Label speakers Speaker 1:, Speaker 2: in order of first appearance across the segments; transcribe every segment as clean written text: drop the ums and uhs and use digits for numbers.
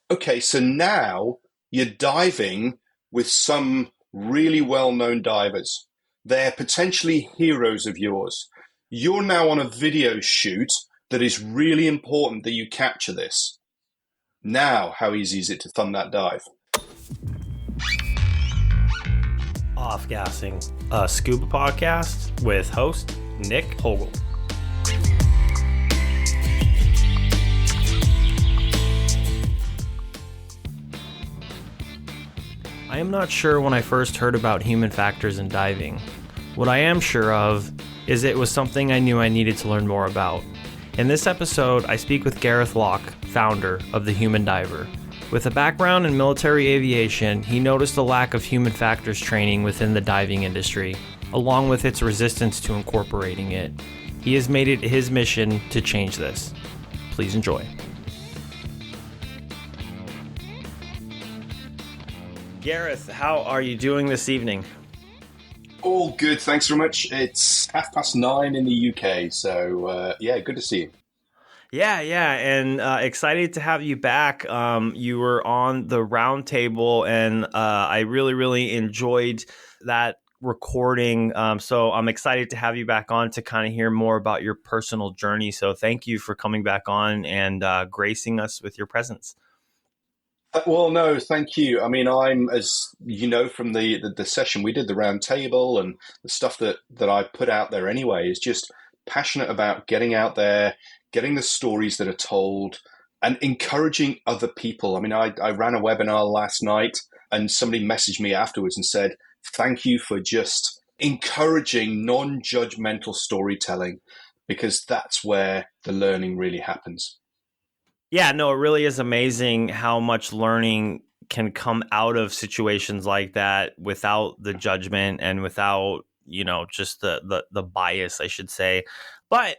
Speaker 1: Okay, so now you're diving with some really well-known divers. They're potentially heroes of yours. You're now on a video shoot that is really important that you capture this. Now, how easy is it to thumb that dive?
Speaker 2: Off Gassing, a scuba podcast with host Nick Hogel. I am not sure when I first heard about human factors in diving. What I am sure of is it was something I knew I needed to learn more about. In this episode, I speak with Gareth Lock, founder of The Human Diver. With a background in military aviation, he noticed a lack of human factors training within the diving industry, along with its resistance to incorporating it. He has made it his mission to change this. Please enjoy. Gareth, how are you doing this evening?
Speaker 1: All good, thanks very much. It's 9:30 in the UK, so good to see you.
Speaker 2: Yeah, and excited to have you back. You were on the round table, and I really enjoyed that recording. So I'm excited to have you back on to kind of hear more about your personal journey. So thank you for coming back on and gracing us with your presence.
Speaker 1: Well, no, thank you. I mean, I'm, as you know from the session we did, the round table and the stuff that I put out there anyway, is just passionate about getting out there, getting the stories that are told, and encouraging other people. I mean, I ran a webinar last night, and somebody messaged me afterwards and said, thank you for just encouraging non-judgmental storytelling, because that's where the learning really happens.
Speaker 2: Yeah, no, it really is amazing how much learning can come out of situations like that without the judgment and without, just the bias, I should say. But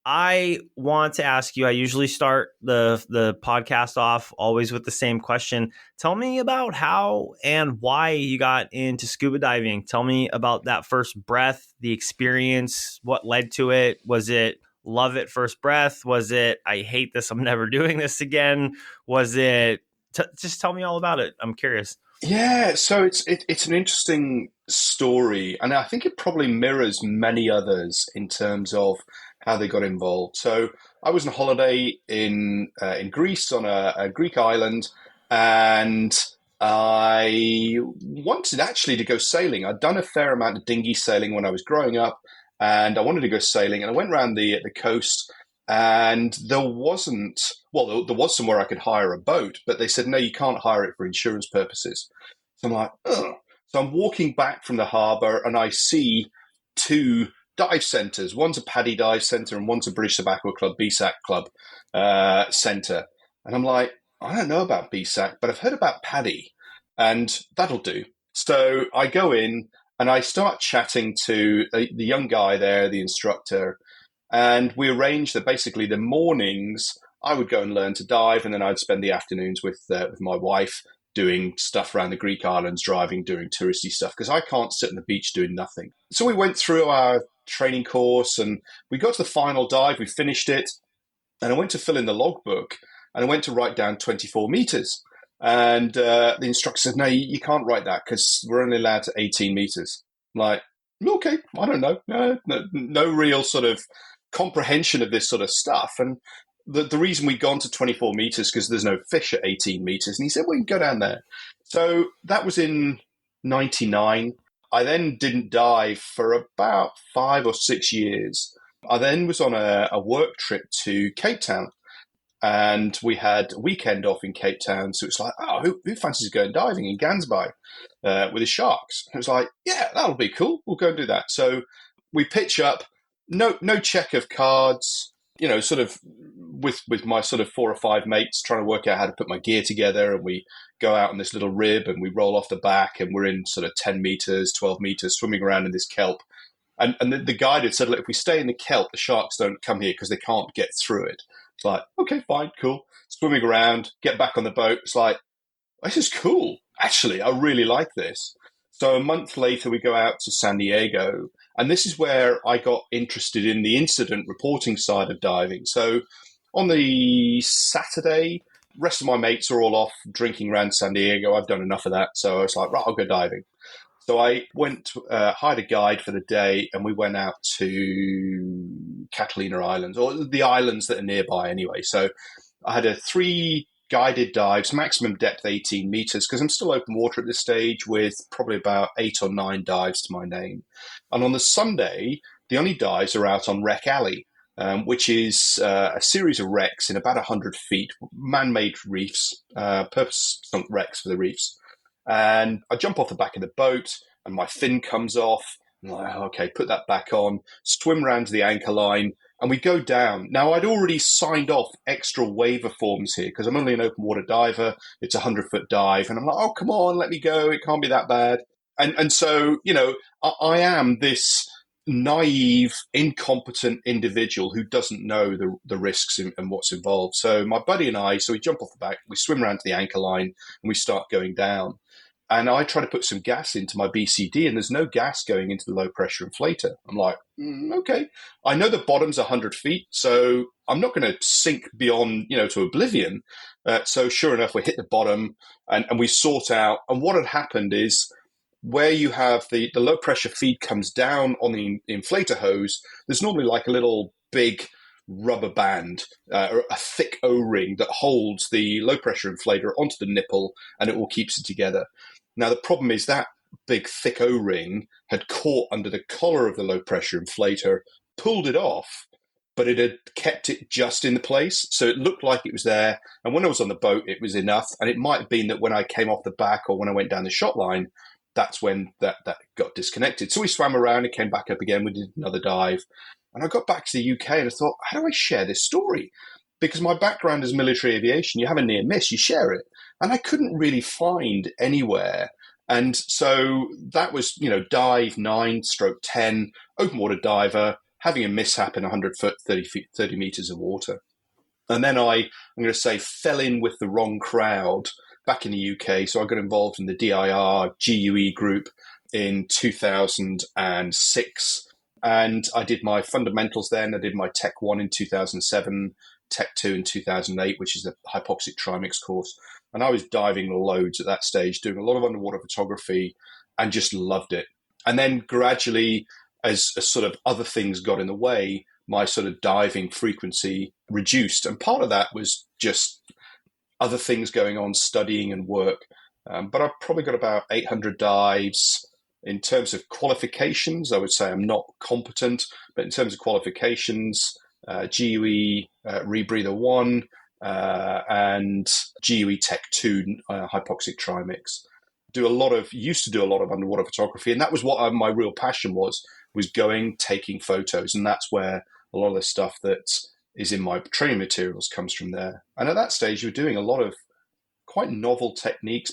Speaker 2: I want to ask you, I usually start the podcast off always with the same question. Tell me about how and why you got into scuba diving. Tell me about that first breath, the experience, what led to it. Was it love at first breath? Was it, I hate this, I'm never doing this again? Was it, just tell me all about it. I'm curious.
Speaker 1: Yeah, so it's an interesting story, and I think it probably mirrors many others in terms of how they got involved. So I was on holiday in Greece on a Greek island, and I wanted actually to go sailing. I'd done a fair amount of dinghy sailing when I was growing up, and I wanted to go sailing. And I went around the coast, and there was somewhere I could hire a boat, but they said no, you can't hire it for insurance purposes. So I'm like, ugh. So I'm walking back from the harbour, and I see two dive centres. One's a PADI dive centre and one's a British Tobacco Club, BSAC Club centre. And I'm like, I don't know about BSAC, but I've heard about PADI, and that'll do. So I go in and I start chatting to the young guy there, the instructor, and we arranged that basically the mornings I would go and learn to dive, and then I'd spend the afternoons with my wife doing stuff around the Greek islands, driving, doing touristy stuff, because I can't sit on the beach doing nothing. So we went through our training course, and we got to the final dive, we finished it, and I went to fill in the logbook, and I went to write down 24 meters. And the instructor said, no, you can't write that because we're only allowed to 18 meters. I'm like, okay, I don't know. No real sort of comprehension of this sort of stuff. And the reason we'd gone to 24 meters because there's no fish at 18 meters. And he said, well, you can go down there. So that was in 99. I then didn't dive for about 5 or 6 years. I then was on a work trip to Cape Town, and we had a weekend off in Cape Town. So it's like, oh, who fancies going diving in Gansby with the sharks? And it was like, yeah, that'll be cool. We'll go and do that. So we pitch up, no check of cards, sort of with my sort of 4 or 5 mates trying to work out how to put my gear together. And we go out on this little rib and we roll off the back, and we're in sort of 10 meters, 12 meters, swimming around in this kelp. And the guide had said, look, if we stay in the kelp, the sharks don't come here because they can't get through it. It's like, okay, fine, cool. Swimming around, get back on the boat. It's like, this is cool. Actually, I really like this. So a month later, we go out to San Diego, and this is where I got interested in the incident reporting side of diving. So on the Saturday, rest of my mates are all off drinking around San Diego. I've done enough of that. So I was like, right, I'll go diving. So I went, hired a guide for the day, and we went out to Catalina Islands, or the islands that are nearby anyway. So I had a 3 guided dives, maximum depth 18 meters, because I'm still open water at this stage, with probably about 8 or 9 dives to my name. And on the Sunday, the only dives are out on Wreck Alley, which is a series of wrecks in about 100 feet, man-made reefs, purpose-sunk wrecks for the reefs. And I jump off the back of the boat, and my fin comes off. I'm like, okay, put that back on, swim round to the anchor line, and we go down. Now, I'd already signed off extra waiver forms here because I'm only an open water diver. It's a 100-foot dive. And I'm like, oh, come on, let me go. It can't be that bad. And so, I am this naive, incompetent individual who doesn't know the risks and what's involved. So my buddy and I, so we jump off the back, we swim around to the anchor line, and we start going down. And I try to put some gas into my BCD, and there's no gas going into the low pressure inflator. I'm like, okay. I know the bottom's 100 feet, so I'm not going to sink beyond, to oblivion. So sure enough, we hit the bottom, and we sort out. And what had happened is, where you have the low pressure feed comes down on the inflator hose, there's normally like a little big rubber band, or a thick O-ring that holds the low pressure inflator onto the nipple, and it all keeps it together. Now, the problem is that big thick O-ring had caught under the collar of the low pressure inflator, pulled it off, but it had kept it just in the place. So it looked like it was there. And when I was on the boat, it was enough. And it might have been that when I came off the back or when I went down the shot line, that's when that got disconnected. So we swam around and came back up again. We did another dive. And I got back to the UK and I thought, how do I share this story? Because my background is military aviation. You have a near miss, you share it. And I couldn't really find anywhere. And so that was, dive 9/10, open water diver, having a mishap in 100 foot, 30 meters of water. And then I'm going to say, fell in with the wrong crowd back in the UK. So I got involved in the DIR GUE group in 2006. And I did my fundamentals then. I did my Tech 1 in 2007, Tech 2 in 2008, which is the hypoxic trimix course. And I was diving loads at that stage, doing a lot of underwater photography, and just loved it. And then gradually, as sort of other things got in the way, my sort of diving frequency reduced. And part of that was just other things going on, studying and work. But I've probably got about 800 dives. In terms of qualifications, I would say I'm not competent, but in terms of qualifications, GUE Rebreather 1 and GUE Tech 2 hypoxic trimix. Used to do a lot of underwater photography, and that was what my real passion was going, taking photos, and that's where a lot of the stuff that is in my training materials comes from there. And at that stage, you were doing a lot of quite novel techniques,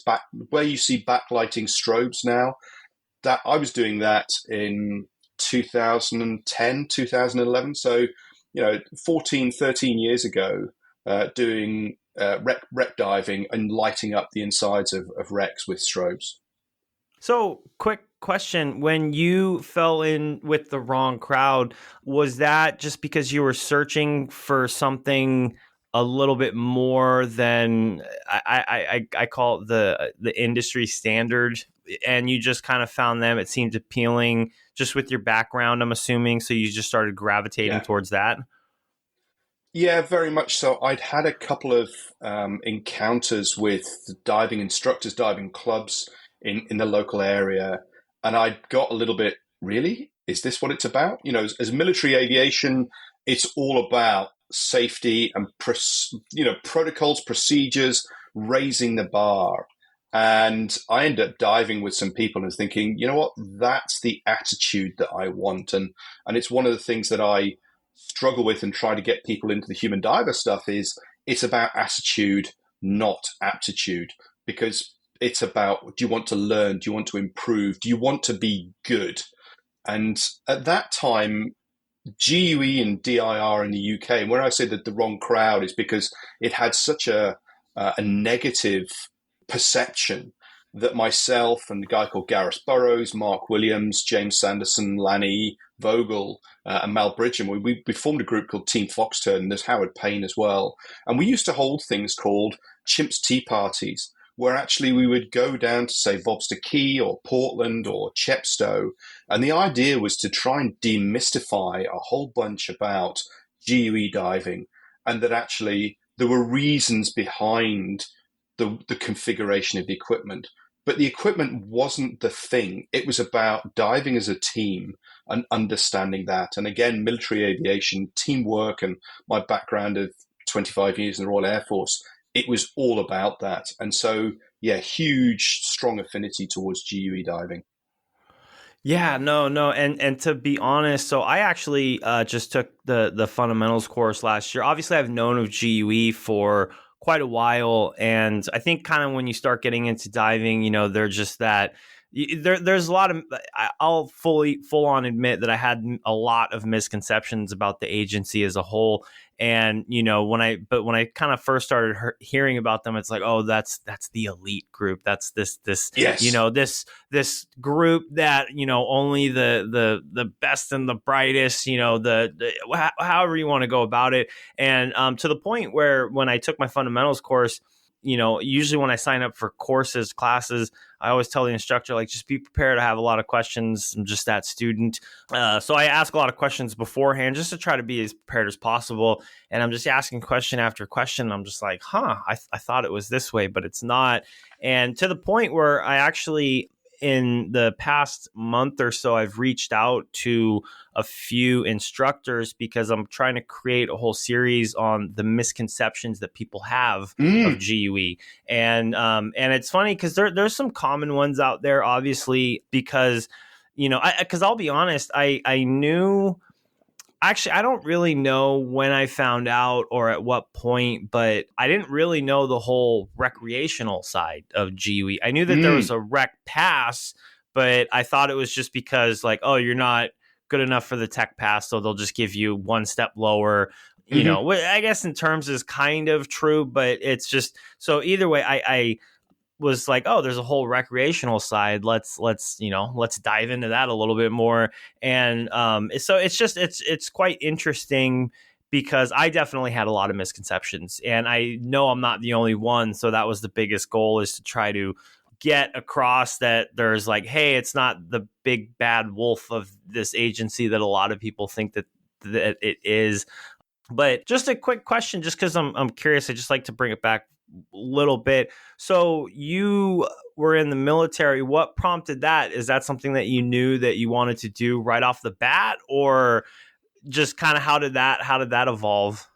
Speaker 1: where you see backlighting strobes now. That I was doing that in 2010, 2011. So, 14, 13 years ago, doing wreck diving and lighting up the insides of wrecks with strobes.
Speaker 2: So, quick question. When you fell in with the wrong crowd, was that just because you were searching for something a little bit more than I call it the industry standard, and you just kind of found them? It seemed appealing just with your background, I'm assuming. So you just started gravitating towards that?
Speaker 1: Yeah, very much so. I'd had a couple of encounters with diving instructors, diving clubs in the local area, and I got a little bit, really? Is this what it's about? As military aviation, it's all about safety and protocols, procedures, raising the bar. And I ended up diving with some people and thinking, you know what, that's the attitude that I want. And it's one of the things that I struggle with and try to get people into the human diver stuff is it's about attitude, not aptitude, because it's about, do you want to learn? Do you want to improve? Do you want to be good? And at that time, GUE and DIR in the UK, and when I say that the wrong crowd is because it had such a negative perception. that myself and a guy called Gareth Burrows, Mark Williams, James Sanderson, Lanny Vogel, and Mal Bridgham, we formed a group called Team Foxturn, and there's Howard Payne as well. And we used to hold things called Chimps Tea Parties, where actually we would go down to, say, Bobster Key or Portland or Chepstow. And the idea was to try and demystify a whole bunch about GUE diving, and that actually there were reasons behind the configuration of the equipment. But the equipment wasn't the thing. It was about diving as a team and understanding that. And again, military aviation, teamwork, and my background of 25 years in the Royal Air Force, it was all about that. And so, yeah, huge, strong affinity towards GUE diving.
Speaker 2: Yeah, no, and to be honest, so I actually just took the fundamentals course last year. Obviously, I've known of GUE for quite a while, and I think kind of when you start getting into diving, they're just that. There's a lot of. I'll full on admit that I had a lot of misconceptions about the agency as a whole. And when I kind of first started hearing about them, it's like, oh, that's the elite group. That's this
Speaker 1: Yes.
Speaker 2: this group that only the best and the brightest, however you want to go about it. And to the point where when I took my fundamentals course, usually when I sign up for classes, I always tell the instructor, like, just be prepared to have a lot of questions. I'm just that student. So I ask a lot of questions beforehand just to try to be as prepared as possible. And I'm just asking question after question. I'm just like, I thought it was this way, but it's not. And to the point where I actually, in the past month or so, I've reached out to a few instructors because I'm trying to create a whole series on the misconceptions that people have of GUE. And it's funny because there's some common ones out there, obviously, because, because I'll be honest, I knew. Actually, I don't really know when I found out or at what point, but I didn't really know the whole recreational side of GUE. I knew that there was a rec pass, but I thought it was just because, like, oh, you're not good enough for the tech pass, so they'll just give you one step lower. I guess in terms is kind of true, but it's just, so either way, I was like, oh, there's a whole recreational side. Let's dive into that a little bit more. And so it's quite interesting because I definitely had a lot of misconceptions, and I know I'm not the only one. So that was the biggest goal, is to try to get across that there's like, hey, it's not the big bad wolf of this agency that a lot of people think that it is. But just a quick question, just because I'm curious, I just like to bring it back a little bit. So you were in the military. What prompted that? Is that something that you knew that you wanted to do right off the bat, or just kind of how did that evolve?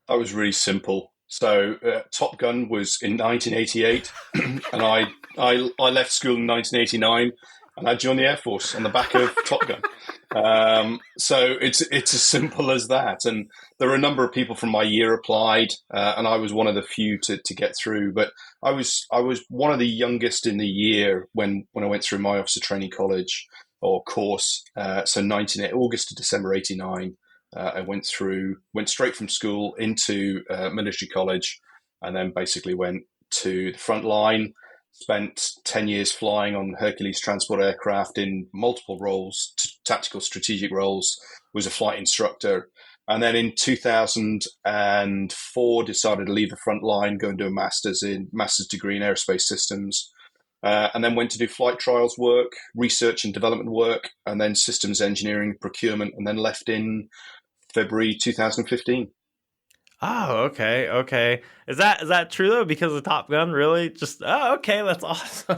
Speaker 1: That was really simple. So Top Gun was in 1988, and I left school in 1989, and I joined the Air Force on the back of Top Gun. So it's as simple as that. And there were a number of people from my year applied, and I was one of the few to get through. But I was one of the youngest in the year when I went through my officer training college or course. So August to December '89. I went straight from school into military college, and then basically went to the front line. Spent 10 years flying on Hercules transport aircraft in multiple roles, tactical, strategic roles. Was a flight instructor, and then in 2004 decided to leave the front line, go and do a master's degree in aerospace systems. And then went to do flight trials work, research and development work, and then systems engineering, procurement, and then left in February 2015.
Speaker 2: Oh, okay. Is that true though? Because of Top Gun, really? Just okay, that's awesome.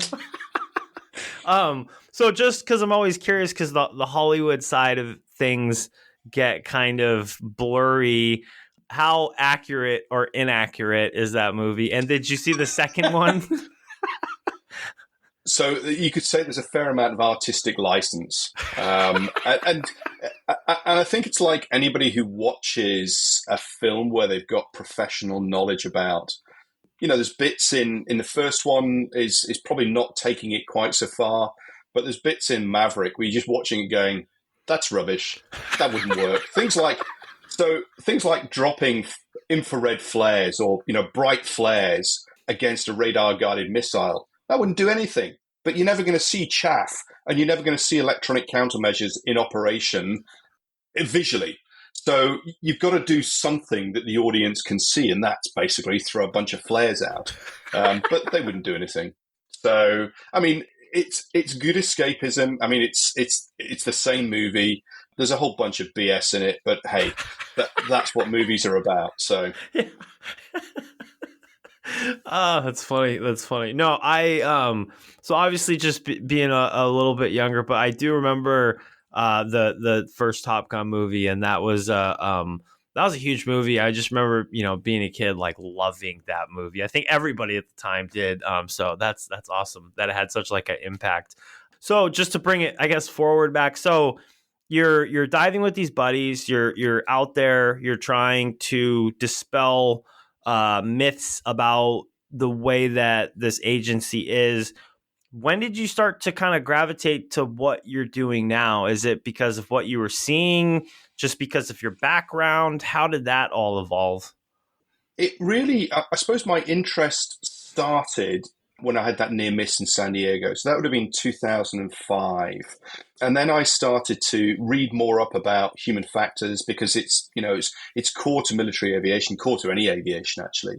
Speaker 2: So just because I'm always curious, because the Hollywood side of things get kind of blurry. How accurate or inaccurate is that movie? And did you see the second one?
Speaker 1: So you could say there's a fair amount of artistic license, and I think it's like anybody who watches a film where they've got professional knowledge about. There's bits in the first one is probably not taking it quite so far, but there's bits in Maverick where you're just watching it going, that's rubbish, that wouldn't work. Things like dropping infrared flares or bright flares against a radar guided missile. That wouldn't do anything. But you're never going to see chaff, and you're never going to see electronic countermeasures in operation visually. So you've got to do something that the audience can see, and that's basically throw a bunch of flares out. But they wouldn't do anything. So I mean, it's good escapism. I mean, it's the same movie. There's a whole bunch of BS in it, but hey, that's what movies are about. So
Speaker 2: Yeah. Oh, that's funny. That's funny. No, so obviously just being a little bit younger, but I do remember the first Top Gun movie, and that was a huge movie. I just remember, being a kid, like loving that movie. I think everybody at the time did. So that's awesome that it had such like an impact. So just to bring it, I guess, forward back. So you're diving with these buddies. You're out there. You're trying to dispel myths about the way that this agency is. When did you start to kind of gravitate to what you're doing now? Is it because of what you were seeing, just because of your background? How did that all evolve?
Speaker 1: it really, I suppose, my interest started when I had that near miss in San Diego. So that would have been 2005. And then I started to read more up about human factors because it's core to military aviation, core to any aviation, actually.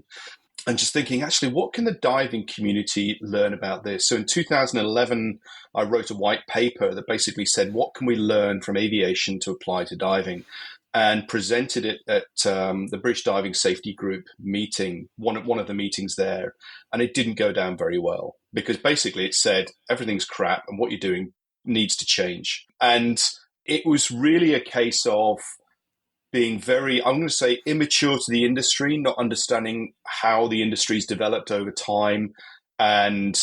Speaker 1: And just thinking, actually, what can the diving community learn about this? So in 2011, I wrote a white paper that basically said, what can we learn from aviation to apply to diving? And presented it at the British Diving Safety Group meeting, one of the meetings there. And it didn't go down very well because basically it said, everything's crap and what you're doing needs to change. And it was really a case of being very, I'm going to say, immature to the industry, not understanding how the industry's developed over time and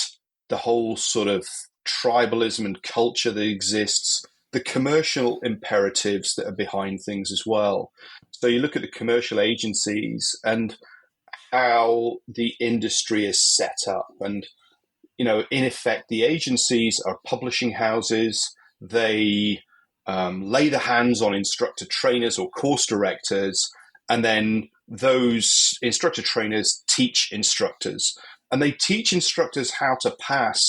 Speaker 1: the whole sort of tribalism and culture that exists, the commercial imperatives that are behind things as well. So you look at the commercial agencies and how the industry is set up. And, in effect, the agencies are publishing houses. They lay the hands on instructor trainers or course directors, and then those instructor trainers teach instructors. And they teach instructors how to pass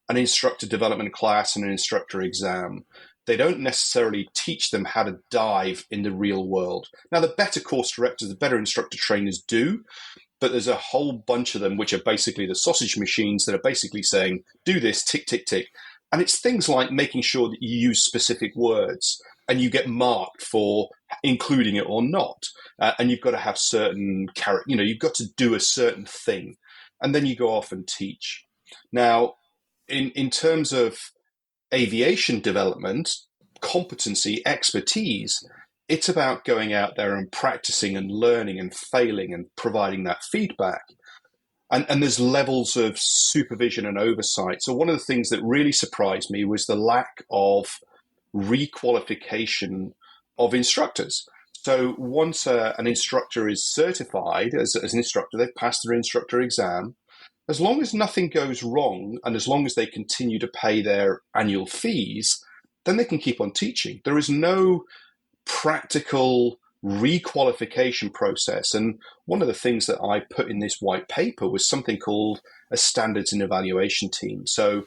Speaker 1: an instructor development class and an instructor exam. They don't necessarily teach them how to dive in the real world. Now, the better course directors, the better instructor trainers do, but there's a whole bunch of them which are basically the sausage machines that are basically saying, do this, tick, tick, tick. And it's things like making sure that you use specific words and you get marked for including it or not. And you've got to have certain you've got to do a certain thing. And then you go off and teach. Now, in terms of aviation development, competency, expertise, it's about going out there and practicing and learning and failing and providing that feedback. And there's levels of supervision and oversight. So one of the things that really surprised me was the lack of requalification of instructors. So once an instructor is certified as an instructor, they've passed their instructor exam. As long as nothing goes wrong and as long as they continue to pay their annual fees, then they can keep on teaching. There is no practical requalification process. And one of the things that I put in this white paper was something called a standards and evaluation team. So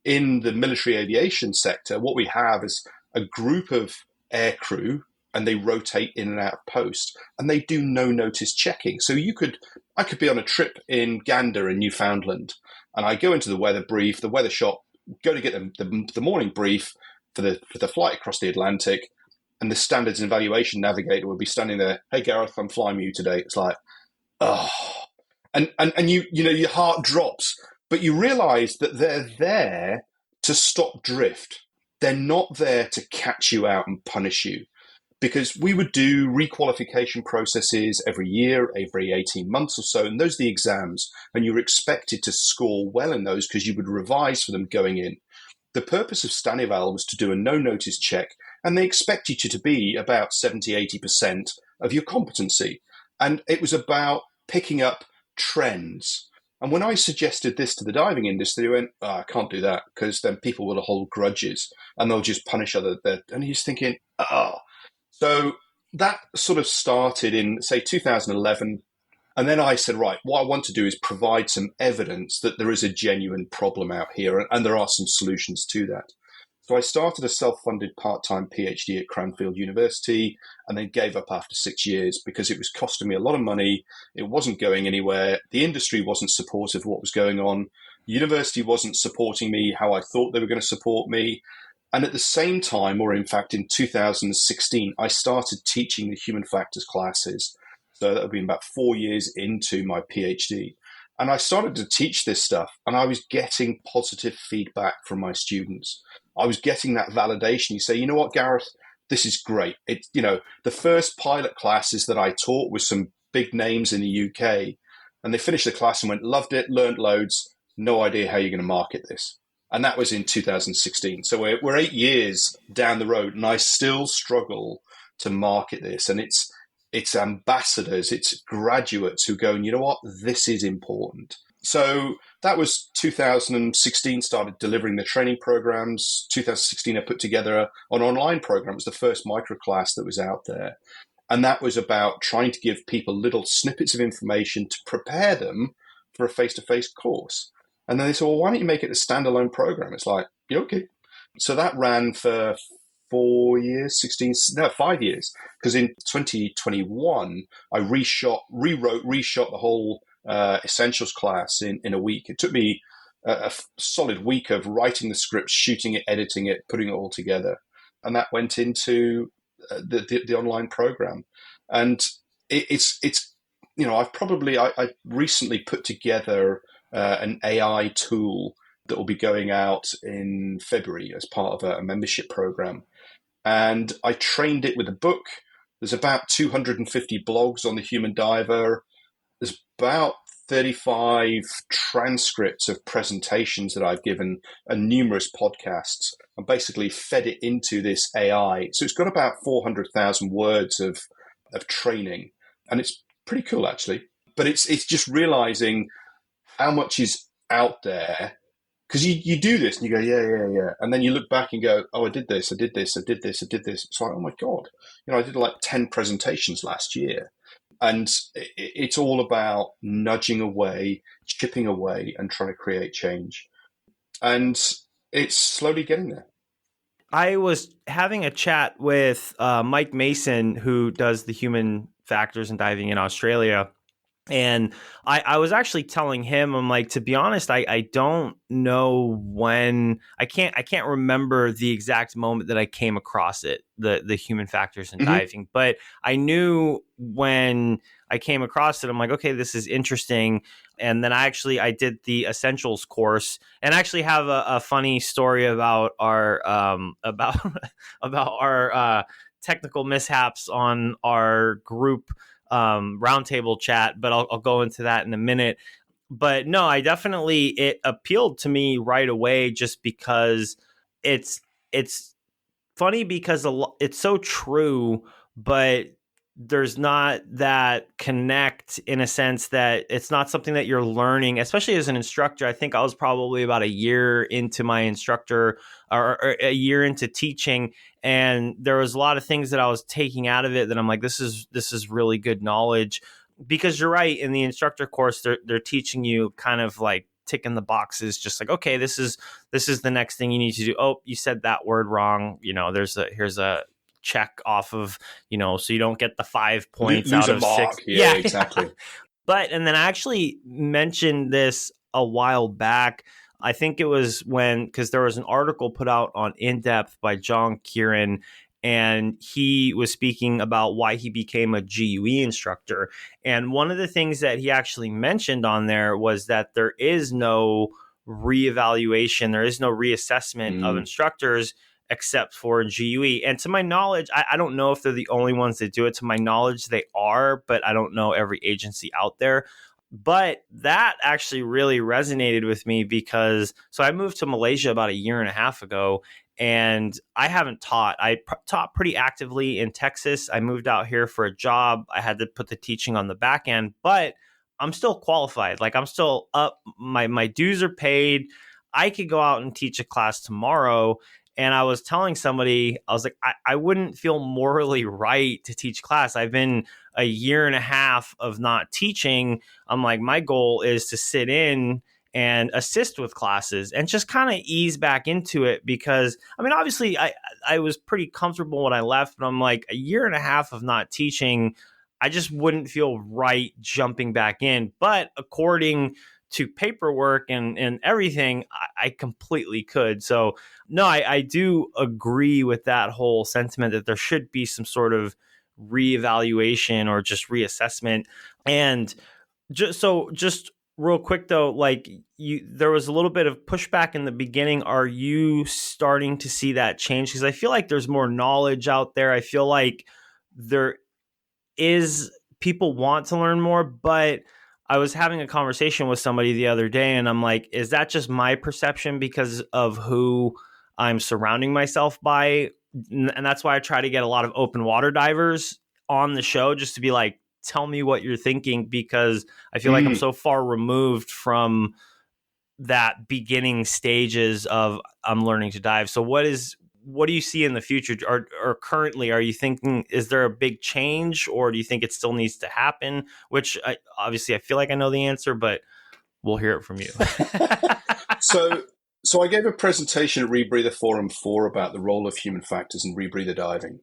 Speaker 1: in the military aviation sector, what we have is a group of aircrew, and they rotate in and out of post, and they do no notice checking. So I could be on a trip in Gander in Newfoundland, and I go into the weather brief, the weather shop, go to get the morning brief for the flight across the Atlantic, and the standards and evaluation navigator would be standing there. Hey Gareth, I'm flying with you today. It's like, oh, and your heart drops, but you realise that they're there to stop drift. They're not there to catch you out and punish you. Because we would do requalification processes every year, every 18 months or so, and those are the exams, and you were expected to score well in those because you would revise for them going in. The purpose of StanEval was to do a no-notice check, and they expected you to be about 70-80% of your competency. And it was about picking up trends. And when I suggested this to the diving industry, they went, I can't do that because then people will hold grudges and they'll just punish other. And he's thinking, So that sort of started in, say, 2011. And then I said, right, what I want to do is provide some evidence that there is a genuine problem out here, and there are some solutions to that. So I started a self-funded part-time PhD at Cranfield University, and then gave up after 6 years because it was costing me a lot of money. It wasn't going anywhere. The industry wasn't supportive of what was going on. University wasn't supporting me how I thought they were going to support me. And at the same time, or in fact in 2016, I started teaching the human factors classes. So that would be about 4 years into my PhD. And I started to teach this stuff, and I was getting positive feedback from my students. I was getting that validation. You say, you know what, Gareth, this is great. The first pilot classes that I taught with some big names in the UK, and they finished the class and went, loved it, learned loads, no idea how you're going to market this. And that was in 2016. So we're 8 years down the road, and I still struggle to market this. And it's ambassadors, it's graduates who go, and you know what, this is important. So that was 2016, started delivering the training programs. 2016, I put together an online program. It was the first microclass that was out there. And that was about trying to give people little snippets of information to prepare them for a face-to-face course. And then they said, well, why don't you make it a standalone program? It's like, yeah, okay. So that ran for 5 years. Because in 2021, I reshot the whole Essentials class in a week. It took me a solid week of writing the script, shooting it, editing it, putting it all together. And that went into the online program. And it's I recently put together an AI tool that will be going out in February as part of a membership program. And I trained it with a book. There's about 250 blogs on the human diver. There's about 35 transcripts of presentations that I've given and numerous podcasts, and basically fed it into this AI. So it's got about 400,000 words of training, and it's pretty cool actually. But it's just realizing how much is out there, because you do this and you go, yeah. And then you look back and go, oh, I did this. It's like, oh my God. I did like 10 presentations last year. And it's all about nudging away, chipping away, and trying to create change. And it's slowly getting there.
Speaker 2: I was having a chat with Mike Mason, who does the human factors and diving in Australia. And I was actually telling him, I'm like, to be honest, I don't know when. I can't remember the exact moment that I came across it, the human factors in diving, but I knew when I came across it, I'm like, okay, this is interesting. And then I did the Essentials course, and I actually have a funny story about our about our technical mishaps on our group roundtable chat, but I'll go into that in a minute. But no, it appealed to me right away, just because it's funny, because it's so true, but there's not that connect, in a sense that it's not something that you're learning, especially as an instructor. I think I was probably about a year into my instructor, or a year into teaching, and there was a lot of things that I was taking out of it that I'm like, this is really good knowledge. Because you're right, in the instructor course, they're teaching you kind of like ticking the boxes, just like, okay, this is the next thing you need to do. Oh, you said that word wrong. Here's a check off of, so you don't get the 5 points
Speaker 1: Lose
Speaker 2: out of
Speaker 1: mark.
Speaker 2: 6.
Speaker 1: Yeah, exactly.
Speaker 2: And then I actually mentioned this a while back. I think it was because there was an article put out on In Depth by John Kieran, and he was speaking about why he became a GUE instructor. And one of the things that he actually mentioned on there was that there is no reevaluation, there is no reassessment of instructors except for GUE. And to my knowledge, I don't know if they're the only ones that do it. To my knowledge, they are, but I don't know every agency out there. But that actually really resonated with me, because I moved to Malaysia about a year and a half ago, and I haven't taught. I taught pretty actively in Texas. I moved out here for a job. I had to put the teaching on the back end, but I'm still qualified. Like, I'm still up. My dues are paid. I could go out and teach a class tomorrow. And I was telling somebody, I was like, I wouldn't feel morally right to teach class. I've been a year and a half of not teaching. I'm like, my goal is to sit in and assist with classes and just kind of ease back into it, because I mean, obviously I was pretty comfortable when I left, but I'm like, a year and a half of not teaching, I just wouldn't feel right jumping back in. But according to paperwork and everything, I completely could. So no, I do agree with that whole sentiment that there should be some sort of reevaluation or just reassessment. And just real quick though, like there was a little bit of pushback in the beginning. Are you starting to see that change? Because I feel like there's more knowledge out there. I feel like there is, people want to learn more, but I was having a conversation with somebody the other day and I'm like, is that just my perception because of who I'm surrounding myself by? And that's why I try to get a lot of open water divers on the show, just to be like, tell me what you're thinking, because I feel like I'm
Speaker 1: Mm.
Speaker 2: so far removed from that beginning stages of I'm learning to dive. So what do you see in the future, or currently are you thinking, is there a big change, or do you think it still needs to happen? Which obviously I feel like I know the answer, but we'll hear it from you.
Speaker 1: So, so I gave a presentation at Rebreather Forum 4 about the role of human factors in rebreather diving.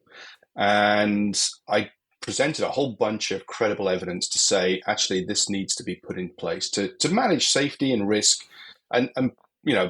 Speaker 1: And I presented a whole bunch of credible evidence to say, actually, this needs to be put in place to manage safety and risk and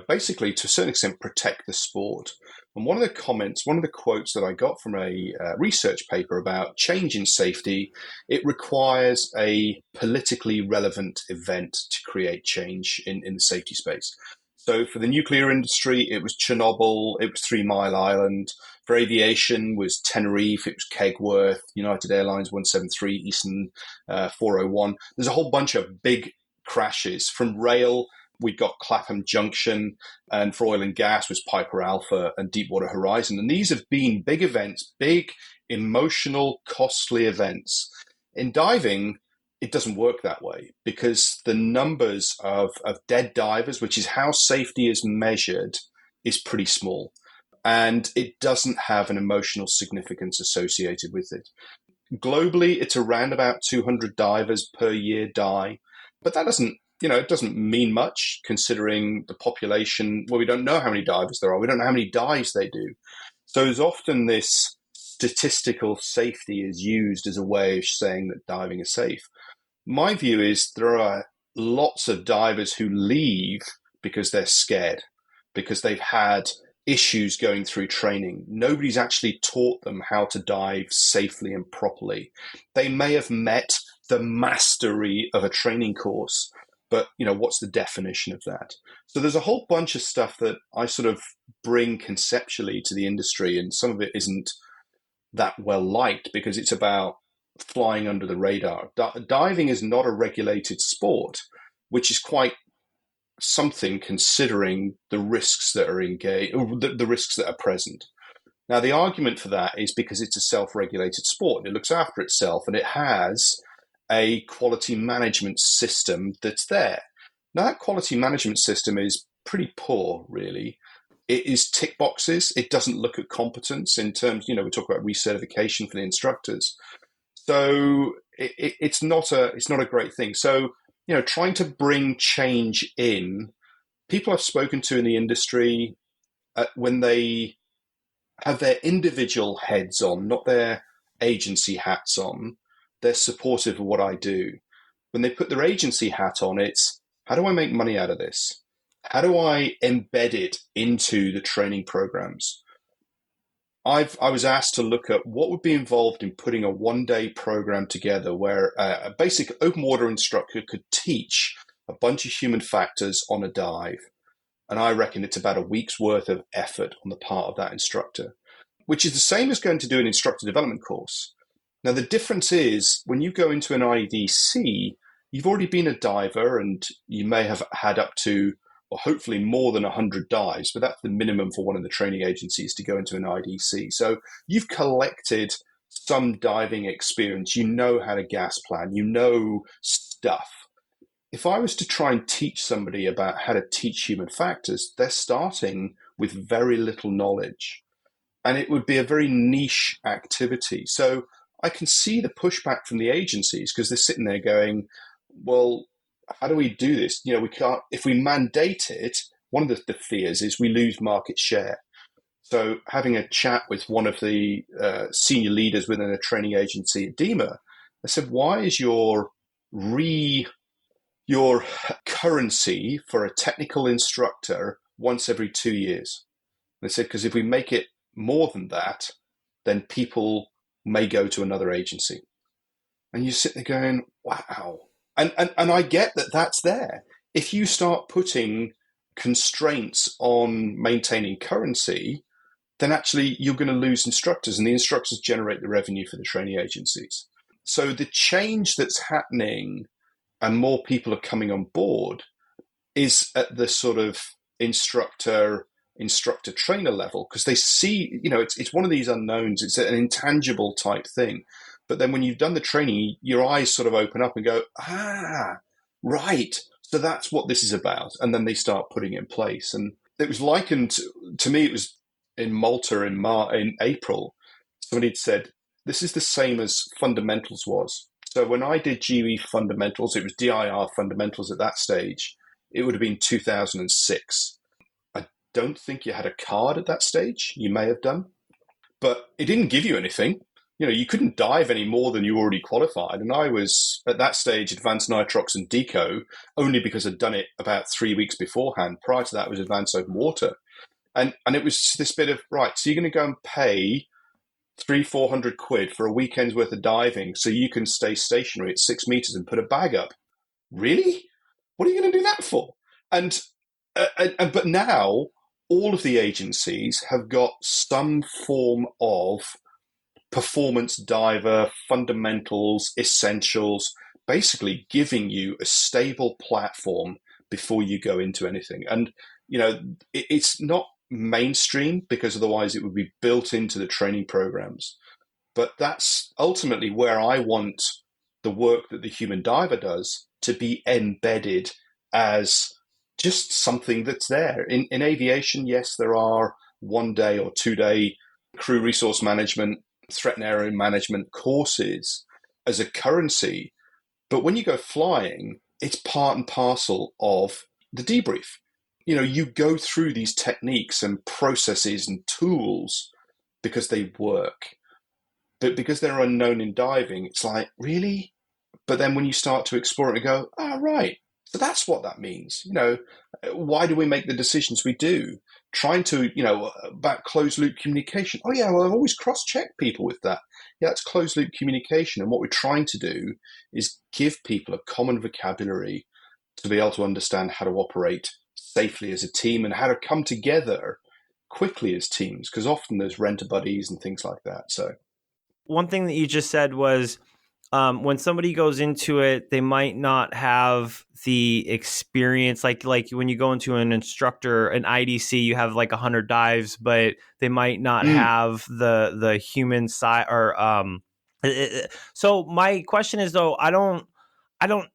Speaker 1: basically to a certain extent protect the sport. And one of the quotes that I got from a research paper about change in safety, it requires a politically relevant event to create change in the safety space. So for the nuclear industry, it was Chernobyl, it was 3 Mile Island. For aviation was Tenerife, it was Kegworth, United Airlines 173, Eastern 401. There's a whole bunch of big crashes. From rail, we got Clapham Junction, and for oil and gas was Piper Alpha and Deepwater Horizon. And these have been big events, big, emotional, costly events. In diving, it doesn't work that way because the numbers of dead divers, which is how safety is measured, is pretty small. And it doesn't have an emotional significance associated with it. Globally, it's around about 200 divers per year die, but that doesn't, it doesn't mean much considering the population. Well, we don't know how many divers there are. We don't know how many dives they do. So there's often this statistical safety is used as a way of saying that diving is safe. My view is there are lots of divers who leave because they're scared, because they've had issues going through training. Nobody's actually taught them how to dive safely and properly. They may have met the mastery of a training course, but what's the definition of that? So there's a whole bunch of stuff that I sort of bring conceptually to the industry, and some of it isn't that well liked because it's about flying under the radar. Diving is not a regulated sport, which is quite something considering the risks that are engaged, or the risks that are present. Now, the argument for that is because it's a self-regulated sport and it looks after itself and it has a quality management system that's there. Now, that quality management system is pretty poor, really. It is tick boxes. It doesn't look at competence in terms, we talk about recertification for the instructors. So it's not a great thing. So, trying to bring change in, people I've spoken to in the industry, when they have their individual heads on, not their agency hats on, they're supportive of what I do. When they put their agency hat on, it's how do I make money out of this? How do I embed it into the training programs? I was asked to look at what would be involved in putting a one-day program together where a basic open water instructor could teach a bunch of human factors on a dive. And I reckon it's about a week's worth of effort on the part of that instructor, which is the same as going to do an instructor development course. Now, the difference is when you go into an IDC, you've already been a diver and you may have had up to, or hopefully more than 100 dives, but that's the minimum for one of the training agencies to go into an IDC. So you've collected some diving experience. You know how to gas plan. You know stuff. if I was to try and teach somebody about how to teach human factors, they're starting with very little knowledge, and it would be a very niche activity. So I can see the pushback from the agencies because they're sitting there going, well, how do we do this? We can't, if we mandate it, one of the fears is we lose market share. So having a chat with one of the senior leaders within a training agency at DEMA, I said, why is your currency for a technical instructor once every 2 years? They said, because if we make it more than that, then people may go to another agency. And you sit there going, wow. And I get that that's there. If you start putting constraints on maintaining currency, then actually you're going to lose instructors, and the instructors generate the revenue for the training agencies. So the change that's happening and more people are coming on board is at the sort of instructor trainer level, because they see, it's one of these unknowns. It's an intangible type thing. But then when you've done the training, your eyes sort of open up and go, right. So that's what this is about. And then they start putting it in place. And it was likened to me, it was in Malta in April. Somebody had said, this is the same as fundamentals was. So when I did GE fundamentals, it was DIR fundamentals at that stage. It would have been 2006. I don't think you had a card at that stage. You may have done, but it didn't give you anything. You couldn't dive any more than you already qualified. And I was, at that stage, advanced nitrox and deco, only because I'd done it about 3 weeks beforehand. Prior to that, it was advanced open water. And it was this bit of, right, so you're going to go and pay 300-400 quid for a weekend's worth of diving so you can stay stationary at 6 meters and put a bag up. Really? What are you going to do that for? But now all of the agencies have got some form of performance diver, fundamentals, essentials, basically giving you a stable platform before you go into anything. And, it's not mainstream because otherwise it would be built into the training programs. But that's ultimately where I want the work that the human diver does to be embedded as just something that's there. In aviation, yes, there are 1 day or 2 day crew resource management, threat and area management courses as a currency. But when you go flying, it's part and parcel of the debrief. You go through these techniques and processes and tools because they work. But because they're unknown in diving, it's like, really? But then when you start to explore it and go, right, so that's what that means. Why do we make the decisions we do? Trying to, about closed loop communication. Oh yeah, well, I've always cross-checked people with that. Yeah, it's closed loop communication. And what we're trying to do is give people a common vocabulary to be able to understand how to operate safely as a team and how to come together quickly as teams, because often there's rent-a-buddies and things like that. So
Speaker 2: one thing that you just said was when somebody goes into it, they might not have the experience. Like when you go into an instructor, an IDC, you have like 100 dives, but they might not have the human side. Or so my question is though, I don't know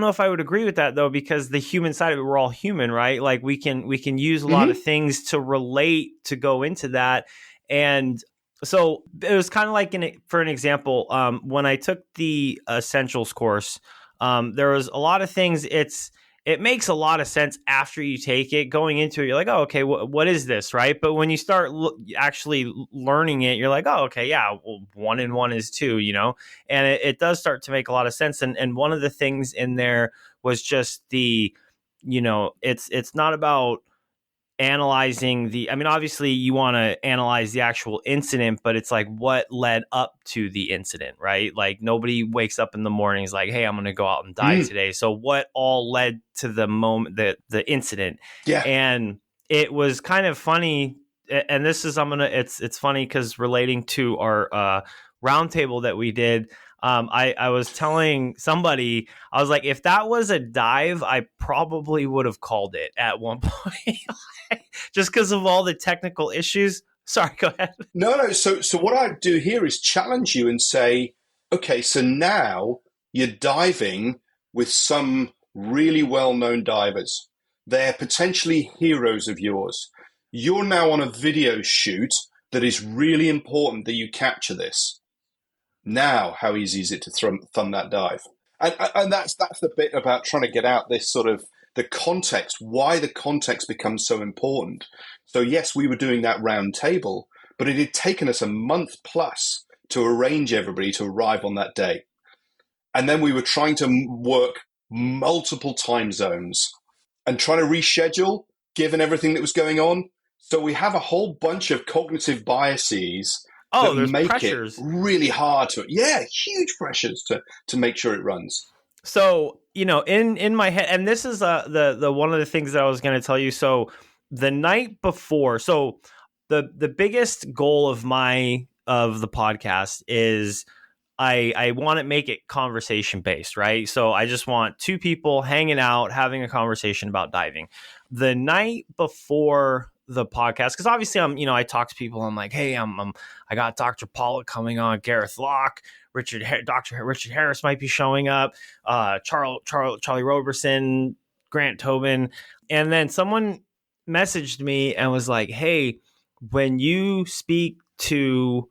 Speaker 2: if I would agree with that though, because the human side of it, we're all human, right? Like we can use a lot of things to relate to go into that. And so it was kind of like, for an example, when I took the essentials course, there was a lot of things. It makes a lot of sense after you take it. Going into it, you're like, oh, okay, what is this, right? But when you start actually learning it, you're like, oh, okay, yeah, well, 1 and 1 is 2, and it does start to make a lot of sense. And one of the things in there was just it's not about analyzing obviously you want to analyze the actual incident, but it's like what led up to the incident, right? Like nobody wakes up in the morning is like, hey, I'm going to go out and dive today. So what all led to the moment, the incident?
Speaker 1: yeah.
Speaker 2: And it was kind of funny. And this is, it's funny because relating to our roundtable that we did, I was telling somebody, I was like, if that was a dive, I probably would have called it at one point. Just because of all the technical issues. Sorry, go ahead.
Speaker 1: No. So what I do here is challenge you and say, okay, so now you're diving with some really well-known divers. They're potentially heroes of yours. You're now on a video shoot that is really important that you capture this. Now, how easy is it to thumb that dive? And that's the bit about trying to get out this sort of the context, why the context becomes so important. So yes, we were doing that round table, but it had taken us a month plus to arrange everybody to arrive on that day. And then we were trying to work multiple time zones and trying to reschedule given everything that was going on. So we have a whole bunch of cognitive biases that
Speaker 2: there's
Speaker 1: make
Speaker 2: pressures.
Speaker 1: it really hard huge pressures to make sure it runs.
Speaker 2: So, in my head, and this is the one of the things that I was going to tell you. So the night before, so the biggest goal of the podcast is I want to make it conversation based, right? So I just want two people hanging out, having a conversation about diving. The night before the podcast, because obviously I talk to people. I'm like, hey, I got Dr. Pollock coming on, Gareth Lock, Dr. Richard Harris might be showing up, Charlie Roberson, Grant Tobin, and then someone messaged me and was like, hey, when you speak to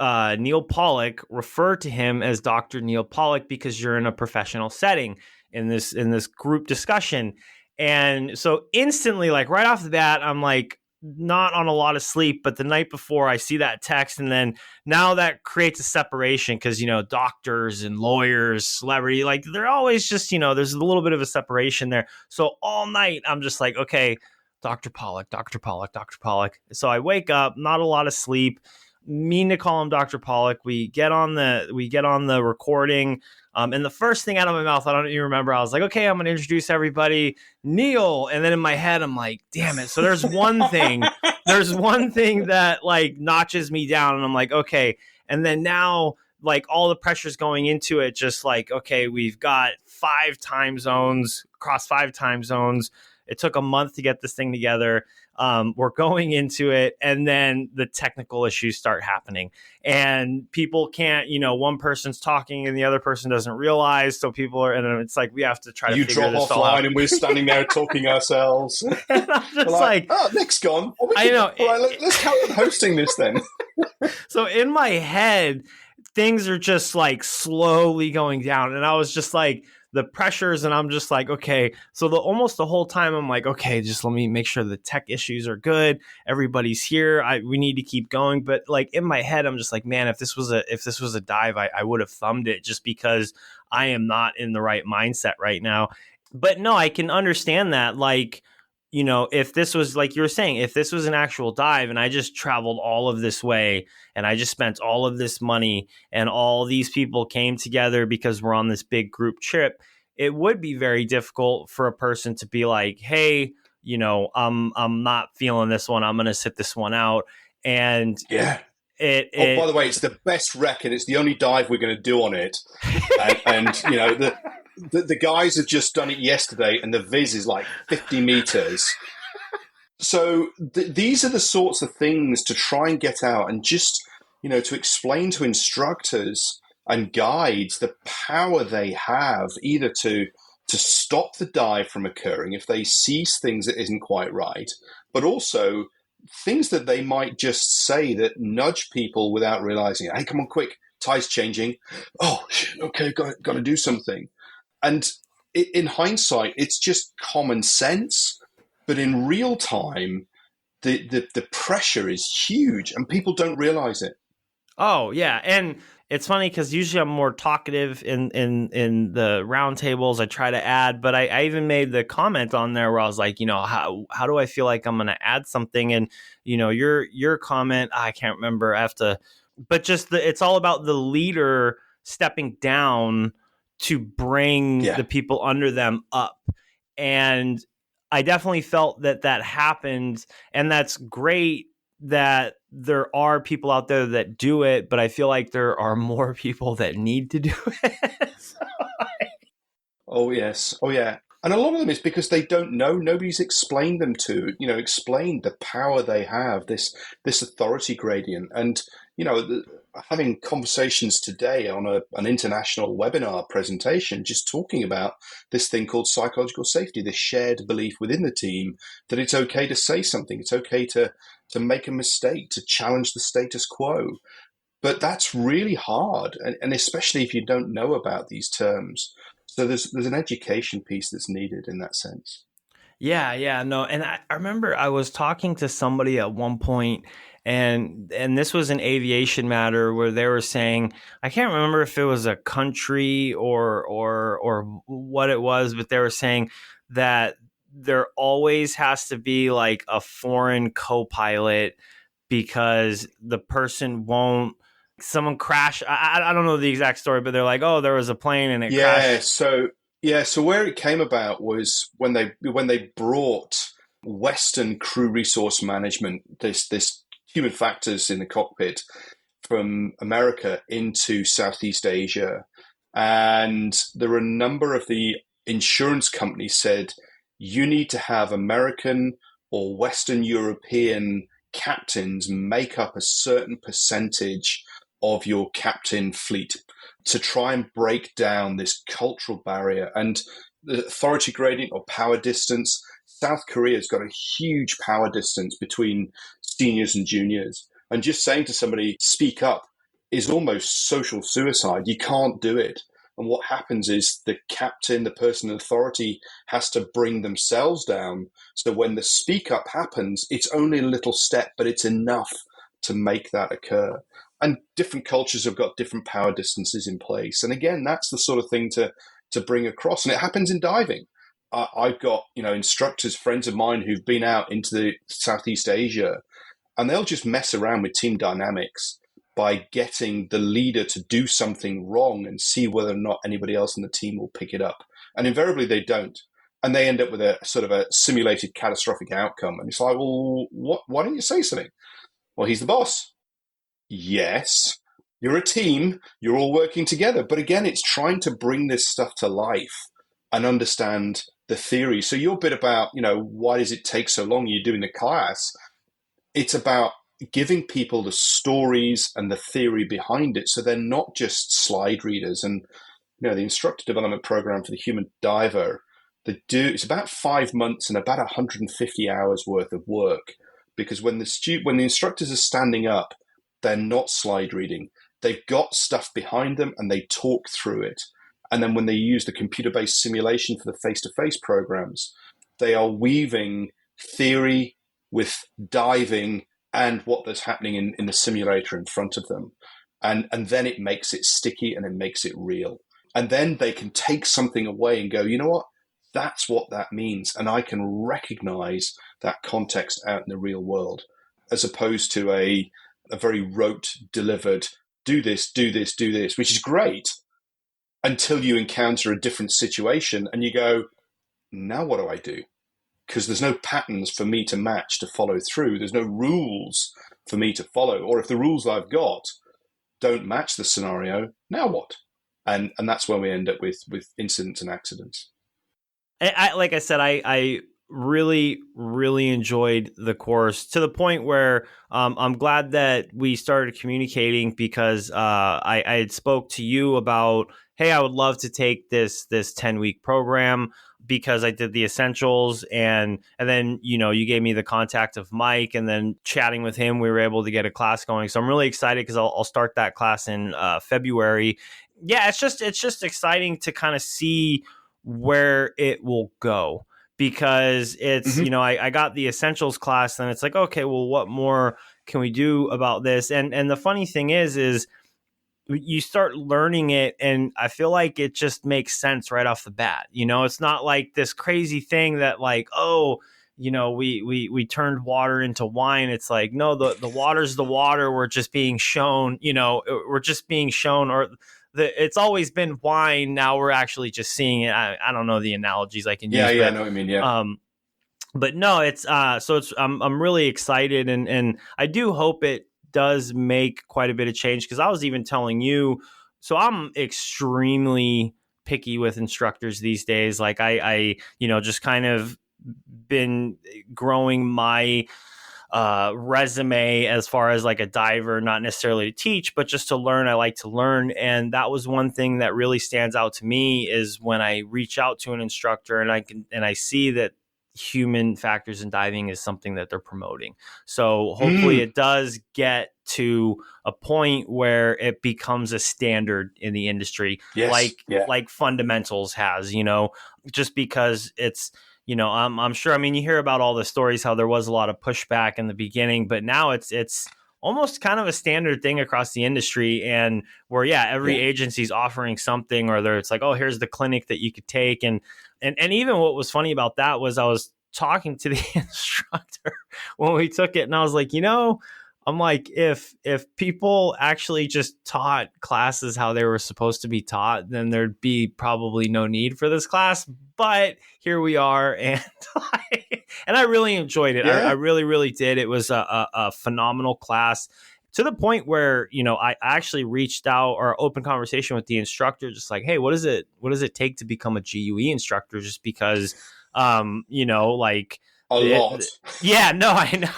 Speaker 2: Neil Pollock, refer to him as Dr. Neil Pollock because you're in a professional setting in this group discussion. And so instantly, like right off the bat, I'm like not on a lot of sleep, but the night before I see that text, and then now that creates a separation because, doctors and lawyers, celebrity, like they're always just, there's a little bit of a separation there. So all night I'm just like, okay, Dr. Pollock, Dr. Pollock, Dr. Pollock. So I wake up, not a lot of sleep, mean to call him Dr. Pollock. We get on the recording. And the first thing out of my mouth, I don't even remember. I was like, okay, I'm going to introduce everybody, Neil. And then in my head, I'm like, damn it. So there's one thing that like notches me down. And I'm like, okay. And then now like all the pressure's going into it. Just like, okay, we've got 5 time zones, across 5 time zones. It took a month to get this thing together. We're going into it, and then the technical issues start happening, and people can't, one person's talking and the other person doesn't realize. So people are, and it's like we have to try to figure this all out.
Speaker 1: You drop offline, and we're standing there talking ourselves.
Speaker 2: And I'm just like,
Speaker 1: oh, Nick's gone. Oh,
Speaker 2: I know.
Speaker 1: All right, let's count on hosting this then.
Speaker 2: So in my head, things are just like slowly going down, and I was just like, the pressures, and I'm just like, okay. So almost the whole time I'm like, okay, just let me make sure the tech issues are good. Everybody's here. We need to keep going. But like in my head, I'm just like, man, if this was a dive, I would have thumbed it just because I am not in the right mindset right now. But no, I can understand that. Like, if this was like you were saying, if this was an actual dive and I just traveled all of this way and I just spent all of this money and all these people came together because we're on this big group trip, it would be very difficult for a person to be like, hey, I'm not feeling this one. I'm going to sit this one out. And
Speaker 1: yeah. By the way, it's the best wreck and it's the only dive we're going to do on it. and the guys have just done it yesterday, and the viz is like 50 meters. So these are the sorts of things to try and get out and just, to explain to instructors and guides the power they have either to stop the dive from occurring if they see things that isn't quite right, but also things that they might just say that nudge people without realizing it. Hey, come on, quick, tide's changing. Oh, shit, okay, got to do something. And in hindsight, it's just common sense. But in real time, the pressure is huge and people don't realize it.
Speaker 2: Oh, yeah. And it's funny because usually I'm more talkative in the round tables. I try to add, but I even made the comment on there where I was like, how do I feel like I'm going to add something? And, your comment, I can't remember. I have to, but just it's all about the leader stepping down to bring the people under them up. And I definitely felt that happened. And that's great that there are people out there that do it, but I feel like there are more people that need to do it.
Speaker 1: Oh, yes. Oh, yeah. And a lot of them is because they don't know. Nobody's explained them to, explained the power they have, this authority gradient. And, having conversations today on an international webinar presentation, just talking about this thing called psychological safety, this shared belief within the team that it's okay to say something, it's okay to make a mistake, to challenge the status quo. But that's really hard, and especially if you don't know about these terms. So there's an education piece that's needed in that sense.
Speaker 2: Yeah, no. And I remember I was talking to somebody at one point, and this was an aviation matter where they were saying, I can't remember if it was a country or what it was, but they were saying that there always has to be like a foreign co-pilot because the person won't, someone crash. I don't know the exact story, but they're like, oh, there was a plane and it
Speaker 1: Yeah,
Speaker 2: crashed.
Speaker 1: so where it came about was when they brought Western crew resource management, this human factors in the cockpit from America into Southeast Asia, and there were a number of the insurance companies said you need to have American or Western European captains make up a certain percentage of your captain fleet to try and break down this cultural barrier and the authority gradient or power distance. South Korea's got a huge power distance between seniors and juniors. And just saying to somebody, speak up, is almost social suicide. You can't do it. And what happens is the captain, the person in authority, has to bring themselves down. So when the speak up happens, it's only a little step, but it's enough to make that occur. And different cultures have got different power distances in place. And again, that's the sort of thing to bring across. And it happens in diving. I've got instructors, friends of mine who've been out into the Southeast Asia, and they'll just mess around with team dynamics by getting the leader to do something wrong and see whether or not anybody else in the team will pick it up. And invariably they don't. And they end up with a sort of a simulated catastrophic outcome. And it's like, well, why don't you say something? Well, he's the boss. Yes, you're a team, you're all working together. But again, it's trying to bring this stuff to life and understand the theory. So your bit about, why does it take so long? You're doing the class. It's about giving people the stories and the theory behind it so they're not just slide readers. And the instructor development program for the human diver, it's about 5 months and about 150 hours worth of work, because when the instructors are standing up, they're not slide reading. They've got stuff behind them and they talk through it. And then when they use the computer-based simulation for the face-to-face programs, they are weaving theory with diving and what is happening in the simulator in front of them. And then it makes it sticky and it makes it real. And then they can take something away and go, you know what? That's what that means. And I can recognize that context out in the real world, as opposed to a very rote delivered, do this, do this, do this, which is great until you encounter a different situation and you go, now what do I do? Because there's no patterns for me to match to follow through. There's no rules for me to follow. Or if the rules I've got don't match the scenario, now what? And that's when we end up with incidents and accidents.
Speaker 2: Like I said, I really, really enjoyed the course to the point where I'm glad that we started communicating because I had spoke to you about, hey, I would love to take this 10-week program because I did the essentials and then, you gave me the contact of Mike, and then chatting with him, we were able to get a class going. So I'm really excited because I'll start that class in February. Yeah, it's just exciting to kind of see where it will go, because it's,
Speaker 1: Mm-hmm.
Speaker 2: I got the essentials class and it's like, okay, well, what more can we do about this? And the funny thing is you start learning it and I feel like it just makes sense right off the bat. It's not like this crazy thing that like, oh, we turned water into wine. It's like, no, the water's the water. We're just being shown, we're just being shown, or it's always been wine. Now we're actually just seeing it. I don't know the analogies I can
Speaker 1: Yeah,
Speaker 2: use,
Speaker 1: yeah, I know what I mean. Yeah.
Speaker 2: um, but no, it's so it's I'm really excited, and I do hope it does make quite a bit of change, because I was even telling you, so I'm extremely picky with instructors these days. Like I just kind of been growing my resume as far as like a diver, not necessarily to teach, but just to learn. I like to learn. And that was one thing that really stands out to me is when I reach out to an instructor and I see that human factors in diving is something that they're promoting. So hopefully
Speaker 1: Mm,
Speaker 2: it does get to a point where it becomes a standard in the industry,
Speaker 1: yes, yeah.
Speaker 2: like fundamentals has, just because it's, I'm sure. I mean, you hear about all the stories how there was a lot of pushback in the beginning, but now it's almost kind of a standard thing across the industry, and where every
Speaker 1: Yeah.
Speaker 2: agency's offering something, or it's like, oh, here's the clinic that you could take, and even what was funny about that was I was talking to the instructor when we took it, and I was like, I'm like, if people actually just taught classes how they were supposed to be taught, then there'd be probably no need for this class. But here we are, and and I really enjoyed it. I
Speaker 1: Yeah.
Speaker 2: really, really did. It was a phenomenal class, to the point where I actually reached out or open conversation with the instructor, just like, hey, what does it take to become a GUE instructor? Just because, like
Speaker 1: A lot.
Speaker 2: yeah, no, I know.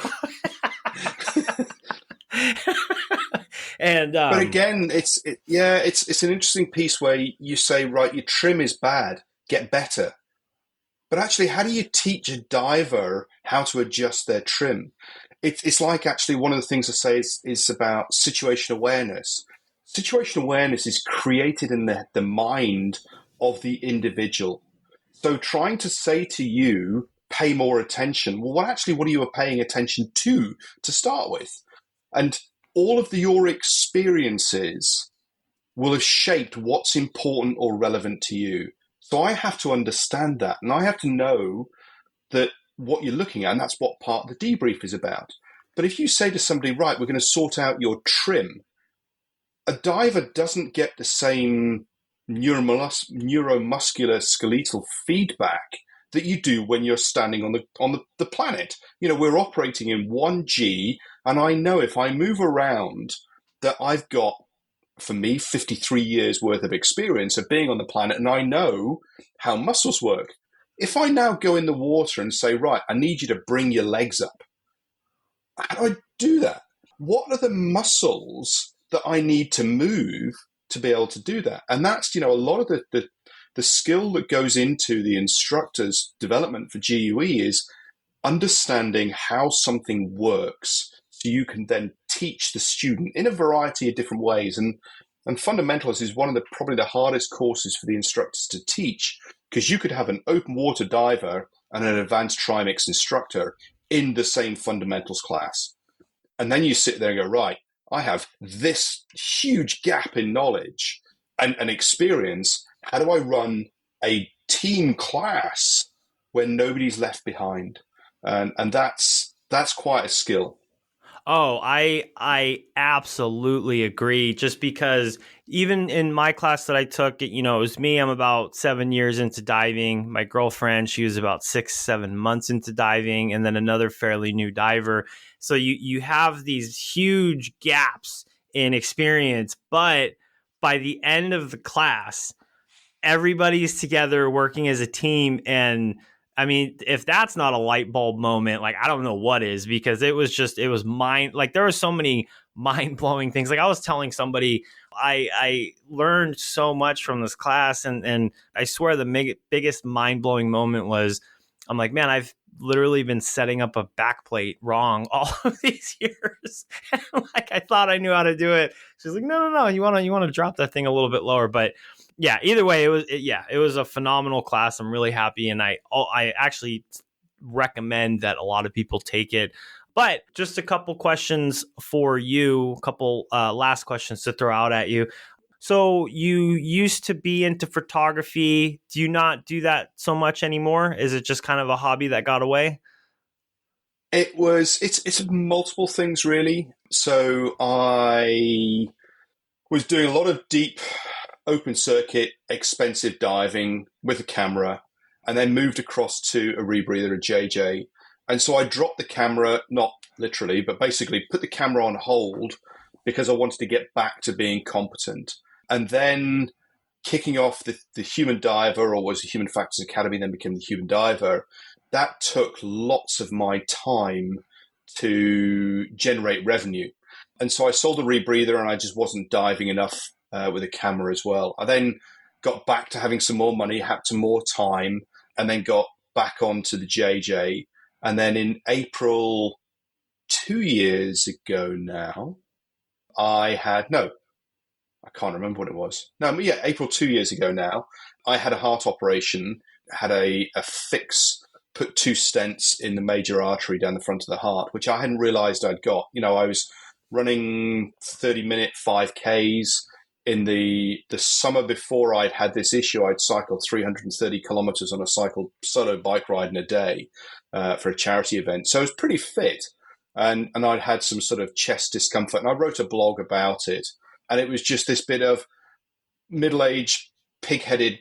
Speaker 2: And
Speaker 1: But again, it's an interesting piece where you say, right, your trim is bad, get better. But actually, how do you teach a diver how to adjust their trim? It's like actually one of the things I say is about situation awareness. Situation awareness is created in the mind of the individual. So trying to say to you, pay more attention. Well, what are you paying attention to start with? And all of your experiences will have shaped what's important or relevant to you. So I have to understand that, and I have to know that what you're looking at, and that's what part of the debrief is about. But if you say to somebody, right, we're going to sort out your trim, a diver doesn't get the same neuromuscular skeletal feedback that you do when you're standing on the planet. We're operating in 1G, and I know if I move around that I've got, for me, 53 years worth of experience of being on the planet, and I know how muscles work. If I now go in the water and say, right, I need you to bring your legs up, how do I do that? What are the muscles that I need to move to be able to do that? And that's, a lot of the skill that goes into the instructor's development for GUE is understanding how something works so you can then teach the student in a variety of different ways. And fundamentals is one of probably the hardest courses for the instructors to teach, because you could have an open water diver and an advanced trimix instructor in the same fundamentals class. And then you sit there and go, right, I have this huge gap in knowledge and experience. How do I run a team class when nobody's left behind? And that's quite a skill.
Speaker 2: Oh, I absolutely agree. Just because even in my class that I took, it was me. I'm about 7 years into diving. My girlfriend, she was about 6, 7 months into diving, and then another fairly new diver. So you have these huge gaps in experience, but by the end of the class, everybody's together working as a team. And I mean, if that's not a light bulb moment, like, I don't know what is, because it was mind, like, there were so many mind blowing things. Like, I was telling somebody, I learned so much from this class, and I swear the biggest mind blowing moment was, I'm like, man, I've literally been setting up a backplate wrong all of these years. Like, I thought I knew how to do it. She's like, no, you want to drop that thing a little bit lower. But yeah, either way, it was a phenomenal class. I'm really happy, and I actually recommend that a lot of people take it. But just a couple questions for you, a couple last questions to throw out at you. So you used to be into photography. Do you not do that so much anymore? Is it just kind of a hobby that got away?
Speaker 1: It's multiple things really. So I was doing a lot of deep open circuit, expensive diving with a camera, and then moved across to a rebreather, a JJ. And so I dropped the camera, not literally, but basically put the camera on hold because I wanted to get back to being competent. And then kicking off the Human Diver, or was the Human Factors Academy, then became the Human Diver, that took lots of my time to generate revenue. And so I sold a rebreather and I just wasn't diving enough with a camera as well. I then got back to having some more money, had some more time, and then got back onto the JJ. And then in April 2 years ago now, I can't remember what it was. No, yeah, April 2 years ago now, I had a heart operation, had a fix, put two stents in the major artery down the front of the heart, which I hadn't realized I'd got. I was running 30-minute 5Ks. In the summer before I'd had this issue, I'd cycled 330 kilometers on a solo bike ride in a day for a charity event. So I was pretty fit. And I'd had some sort of chest discomfort. And I wrote a blog about it. And it was just this bit of middle-aged, pig-headed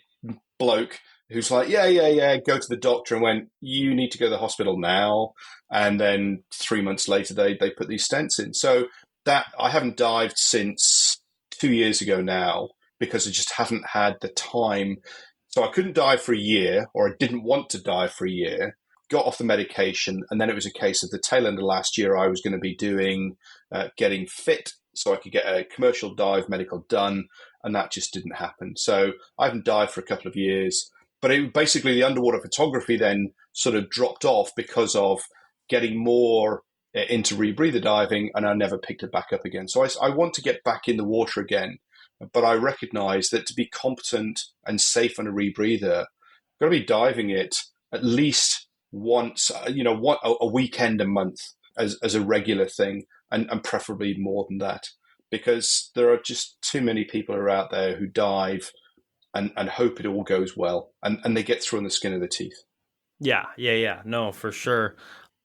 Speaker 1: bloke who's like, yeah, go to the doctor, and went, you need to go to the hospital now. And then 3 months later, they put these stents in. So that I haven't dived since 2 years ago now, because I just haven't had the time. So I couldn't dive for a year, or I didn't want to dive for a year, got off the medication, and then it was a case of the tail end of last year, I was going to be doing getting fit so I could get a commercial dive medical done, and that just didn't happen. So I haven't dived for a couple of years, but basically the underwater photography then sort of dropped off because of getting more into rebreather diving, and I never picked it back up again. So I want to get back in the water again, but I recognize that to be competent and safe on a rebreather, I've got to be diving it at least once, a weekend a month as a regular thing, and preferably more than that, because there are just too many people who are out there who dive and hope it all goes well, and they get through on the skin of their teeth.
Speaker 2: Yeah. No, for sure.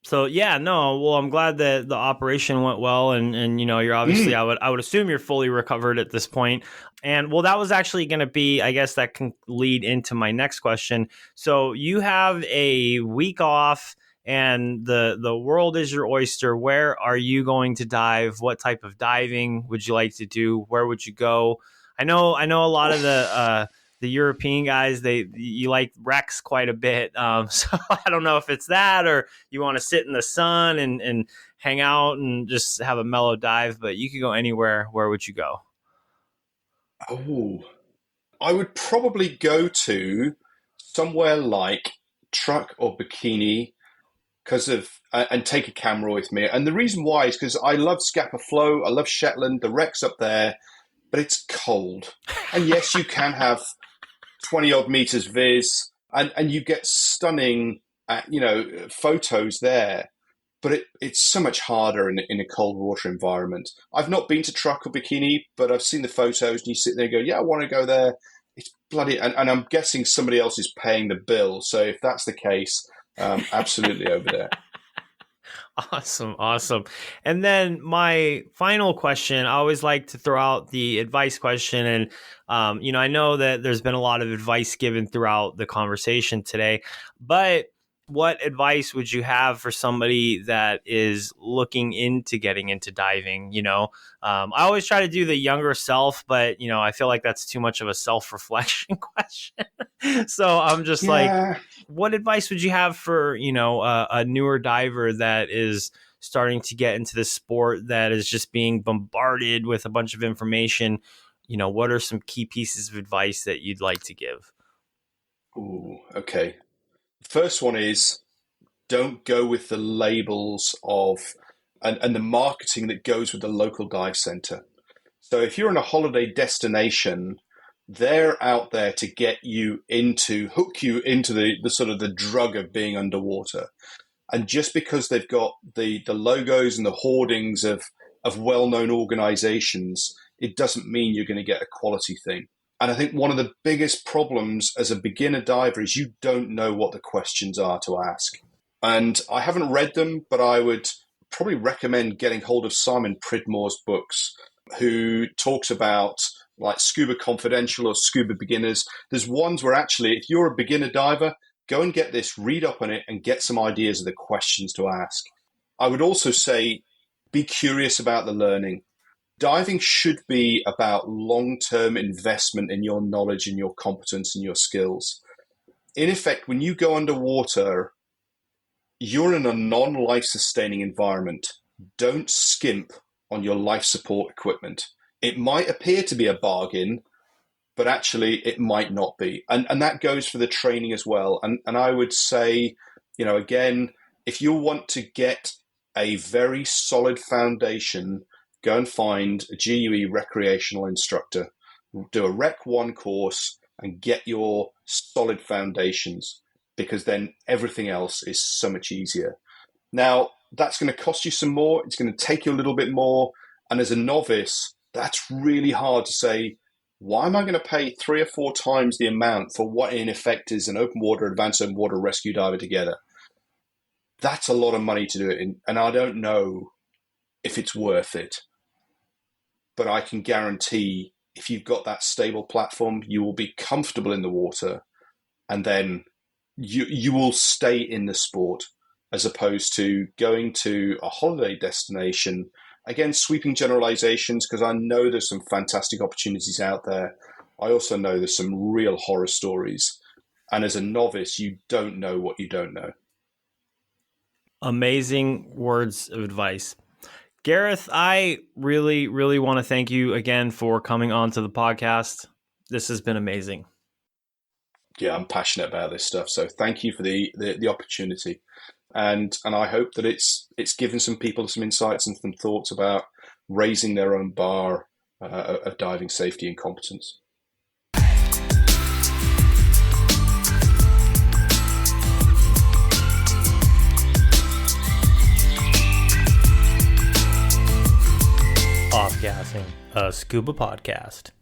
Speaker 2: So yeah, no. Well, I'm glad that the operation went well, and you're obviously, I would assume you're fully recovered at this point. And well, that was actually going to be, I guess that can lead into my next question. So you have a week off, and the world is your oyster. Where are you going to dive? What type of diving would you like to do? Where would you go? I know a lot of the European guys, you like wrecks quite a bit. So I don't know if it's that, or you want to sit in the sun and hang out and just have a mellow dive, but you could go anywhere. Where would you go?
Speaker 1: Oh, I would probably go to somewhere like Truck or Bikini, and take a camera with me. And the reason why is because I love Scapa Flow, I love Shetland, the wreck's up there, but it's cold. And yes, you can have 20 odd meters viz, and you get stunning, photos there. But it's so much harder in a cold water environment. I've not been to Truck or Bikini, but I've seen the photos, and you sit there and go, yeah, I want to go there. It's bloody, and I'm guessing somebody else is paying the bill. So if that's the case, absolutely over there.
Speaker 2: Awesome. And then my final question, I always like to throw out the advice question. And, I know that there's been a lot of advice given throughout the conversation today, but what advice would you have for somebody that is looking into getting into diving? I always try to do the younger self, but, I feel like that's too much of a self-reflection question. So I'm just like, what advice would you have for, a newer diver that is starting to get into the sport, that is just being bombarded with a bunch of information? What are some key pieces of advice that you'd like to give?
Speaker 1: Ooh, okay. First one is, don't go with the labels of and the marketing that goes with the local dive center. So if you're in a holiday destination, they're out there to hook you into the sort of the drug of being underwater. And just because they've got the logos and the hoardings of well-known organizations, it doesn't mean you're going to get a quality thing. And I think one of the biggest problems as a beginner diver is you don't know what the questions are to ask. And I haven't read them, but I would probably recommend getting hold of Simon Pridmore's books, who talks about like Scuba Confidential or Scuba Beginners. There's ones where actually, if you're a beginner diver, go and get this, read up on it, and get some ideas of the questions to ask. I would also say, be curious about the learning. diving should be about long-term investment in your knowledge and your competence and your skills. In effect, when you go underwater, you're in a non-life sustaining environment. Don't skimp on your life support equipment. It might appear to be a bargain, but actually it might not be. And that goes for the training as well. And I would say, again, if you want to get a very solid foundation, go and find a GUE recreational instructor, do a Rec 1 course and get your solid foundations, because then everything else is so much easier. Now, that's going to cost you some more. It's going to take you a little bit more. And as a novice, that's really hard to say, why am I going to pay 3 or 4 times the amount for what in effect is an open water, advanced open water rescue diver together? That's a lot of money to do it in. And I don't know if it's worth it. But I can guarantee if you've got that stable platform, you will be comfortable in the water, and then you will stay in the sport, as opposed to going to a holiday destination. Again, sweeping generalizations, because I know there's some fantastic opportunities out there. I also know there's some real horror stories. And as a novice, you don't know what you don't know.
Speaker 2: Amazing words of advice. Gareth, I really, really want to thank you again for coming on to the podcast. This has been amazing.
Speaker 1: Yeah, I'm passionate about this stuff. So thank you for the opportunity. And I hope that it's given some people some insights and some thoughts about raising their own bar of diving safety and competence.
Speaker 2: Offgassing, a scuba podcast.